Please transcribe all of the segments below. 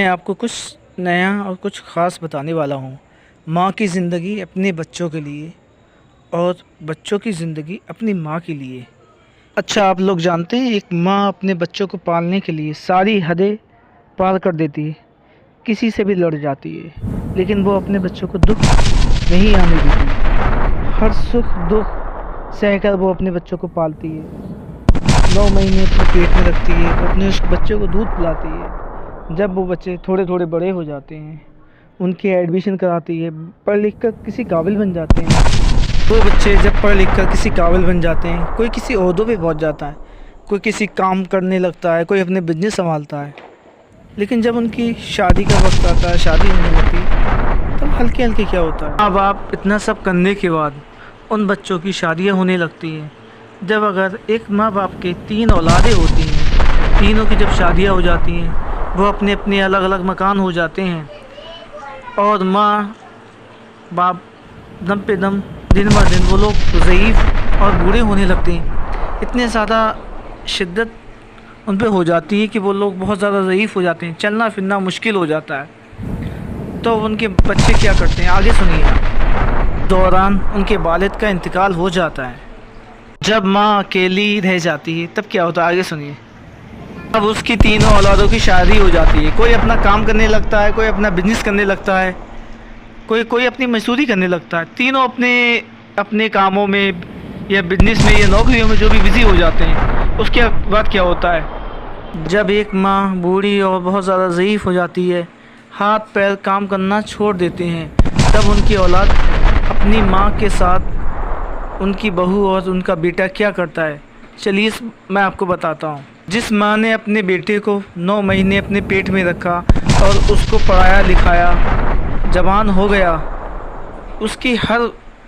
میں آپ کو کچھ نیا اور کچھ خاص بتانے والا ہوں۔ ماں کی زندگی اپنے بچوں کے لیے اور بچوں کی زندگی اپنی ماں کے لیے۔ اچھا، آپ لوگ جانتے ہیں ایک ماں اپنے بچوں کو پالنے کے لیے ساری حدیں پار کر دیتی ہے، کسی سے بھی لڑ جاتی ہے، لیکن وہ اپنے بچوں کو دکھ نہیں آنے دیتی۔ ہر سکھ دکھ سہ کر وہ اپنے بچوں کو پالتی ہے، 9 مہینے اپنے پیٹ میں رکھتی ہے، اپنے اس بچے کو دودھ پلاتی ہے۔ جب وہ بچے تھوڑے تھوڑے بڑے ہو جاتے ہیں، ان کی ایڈمیشن کراتی ہے، پڑھ لکھ کر کسی قابل بن جاتے ہیں۔ وہ بچے جب پڑھ لکھ کر کسی قابل بن جاتے ہیں، کوئی کسی عہدوں پہ پہنچ جاتا ہے، کوئی کسی کام کرنے لگتا ہے، کوئی اپنے بزنس سنبھالتا ہے، لیکن جب ان کی شادی کا وقت آتا ہے، شادی ہونے لگتی ہے، تب ہلکے ہلکے کیا ہوتا ہے، ماں باپ اتنا سب کرنے کے بعد ان بچوں کی شادیاں ہونے لگتی ہیں۔ جب اگر ایک ماں باپ کے 3 اولادیں ہوتی ہیں، تینوں کی جب شادیاں ہو جاتی ہیں، وہ اپنے اپنے الگ الگ مکان ہو جاتے ہیں، اور ماں باپ دم پہ دم دن بہ دن وہ لوگ ضعیف اور بوڑھے ہونے لگتے ہیں۔ اتنے زیادہ شدت ان پہ ہو جاتی ہے کہ وہ لوگ بہت زیادہ ضعیف ہو جاتے ہیں، چلنا پھرنا مشکل ہو جاتا ہے۔ تو ان کے بچے کیا کرتے ہیں، آگے سنیے آپ۔ دوران ان کے والد کا انتقال ہو جاتا ہے۔ جب ماں اکیلی رہ جاتی ہے تب کیا ہوتا ہے، آگے سنیے۔ اب اس کی 3 اولادوں کی شادی ہو جاتی ہے، کوئی اپنا کام کرنے لگتا ہے، کوئی اپنا بزنس کرنے لگتا ہے، کوئی اپنی مزدوری کرنے لگتا ہے، تینوں اپنے کاموں میں یا بزنس میں یا نوکریوں میں جو بھی بزی ہو جاتے ہیں۔ اس کے بعد کیا ہوتا ہے، جب ایک ماں بوڑھی اور بہت زیادہ ضعیف ہو جاتی ہے، ہاتھ پیر کام کرنا چھوڑ دیتے ہیں، تب ان کی اولاد اپنی ماں کے ساتھ ان کی بہو اور ان کا بیٹا کیا کرتا ہے، چلیے میں آپ کو بتاتا ہوں۔ جس ماں نے اپنے بیٹے کو 9 مہینے اپنے پیٹ میں رکھا اور اس کو پڑھایا لکھایا، جوان ہو گیا، اس کی ہر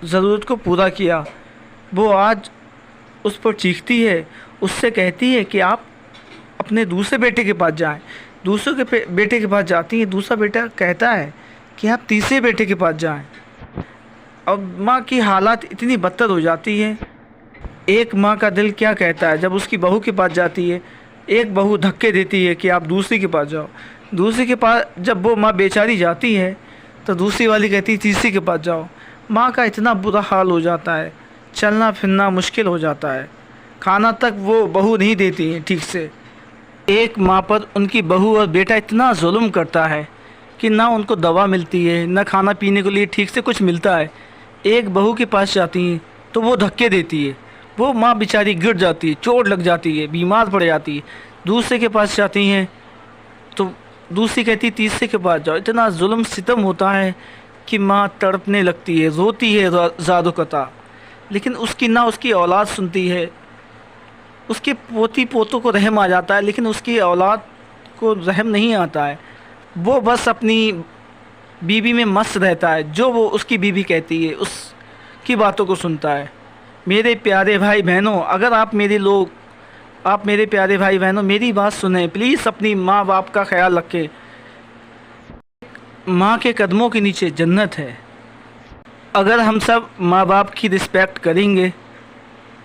ضرورت کو پورا کیا، وہ آج اس پر چیختی ہے، اس سے کہتی ہے کہ آپ اپنے دوسرے بیٹے کے پاس جائیں۔ دوسرے کے بیٹے کے پاس جاتی ہے، دوسرا بیٹا کہتا ہے کہ آپ تیسرے بیٹے کے پاس جائیں۔ اور ماں کی حالات اتنی بدتر ہو جاتی ہے، ایک ماں کا دل کیا کہتا ہے جب اس کی بہو کے پاس جاتی ہے، ایک بہو دھکے دیتی ہے کہ آپ دوسری کے پاس جاؤ، دوسری کے پاس جب وہ ماں بیچاری جاتی ہے تو دوسری والی کہتی ہے تیسری کے پاس جاؤ۔ ماں کا اتنا برا حال ہو جاتا ہے، چلنا پھرنا مشکل ہو جاتا ہے، کھانا تک وہ بہو نہیں دیتی ہے ٹھیک سے۔ ایک ماں پر ان کی بہو اور بیٹا اتنا ظلم کرتا ہے کہ نہ ان کو دوا ملتی ہے، نہ کھانا پینے کے لیے ٹھیک سے کچھ ملتا ہے۔ ایک بہو کے پاس جاتی ہیں تو وہ دھکے دیتی ہے، وہ ماں بیچاری گر جاتی ہے، چوٹ لگ جاتی ہے، بیمار پڑ جاتی ہے۔ دوسرے کے پاس جاتی ہیں تو دوسری کہتی تیسرے کے پاس جاؤ۔ اتنا ظلم ستم ہوتا ہے کہ ماں تڑپنے لگتی ہے، روتی ہے زاد و قطع، لیکن اس کی اولاد سنتی ہے۔ اس کے پوتی پوتوں کو رحم آ جاتا ہے، لیکن اس کی اولاد کو رحم نہیں آتا ہے۔ وہ بس اپنی بیوی میں مست رہتا ہے، جو وہ اس کی بیوی کہتی ہے اس کی باتوں کو سنتا ہے۔ میرے پیارے بھائی بہنوں، اگر آپ میرے پیارے بھائی بہنوں میری بات سنیں، پلیز اپنی ماں باپ کا خیال رکھیں۔ ماں کے قدموں کے نیچے جنت ہے۔ اگر ہم سب ماں باپ کی رسپیکٹ کریں گے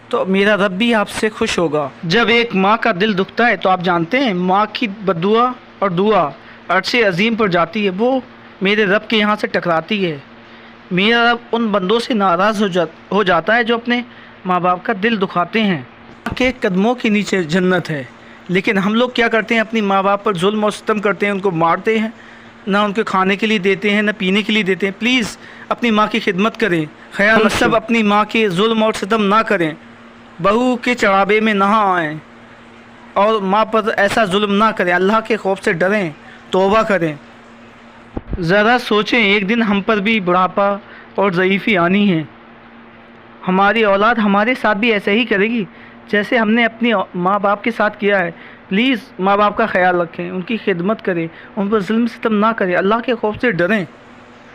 تو میرا رب بھی آپ سے خوش ہوگا۔ جب ایک ماں کا دل دکھتا ہے تو آپ جانتے ہیں ماں کی بددعا اور دعا عرش عظیم پر جاتی ہے، وہ میرے رب کے یہاں سے ٹکراتی ہے۔ میرا رب ان بندوں سے ناراض ہو جاتا ہے جو اپنے ماں باپ کا دل دکھاتے ہیں۔ ماں کے قدموں کے نیچے جنت ہے، لیکن ہم لوگ کیا کرتے ہیں، اپنی ماں باپ پر ظلم و ستم کرتے ہیں، ان کو مارتے ہیں، نہ ان کے کھانے کے لیے دیتے ہیں، نہ پینے کے لیے دیتے ہیں۔ پلیز اپنی ماں کی خدمت کریں، خیال رکھیں، سب اپنی ماں کے ظلم اور ستم نہ کریں، بہو کے چڑھاوے میں نہ آئیں، اور ماں پر ایسا ظلم نہ کریں۔ اللہ کے خوف سے ڈریں، توبہ کریں۔ ذرا سوچیں، ایک دن ہم پر بھی بڑھاپا اور ضعیفی آنی ہے، ہماری اولاد ہمارے ساتھ بھی ایسے ہی کرے گی جیسے ہم نے اپنی ماں باپ کے ساتھ کیا ہے۔ پلیز ماں باپ کا خیال رکھیں، ان کی خدمت کریں، ان پر ظلم ستم نہ کریں، اللہ کے خوف سے ڈریں۔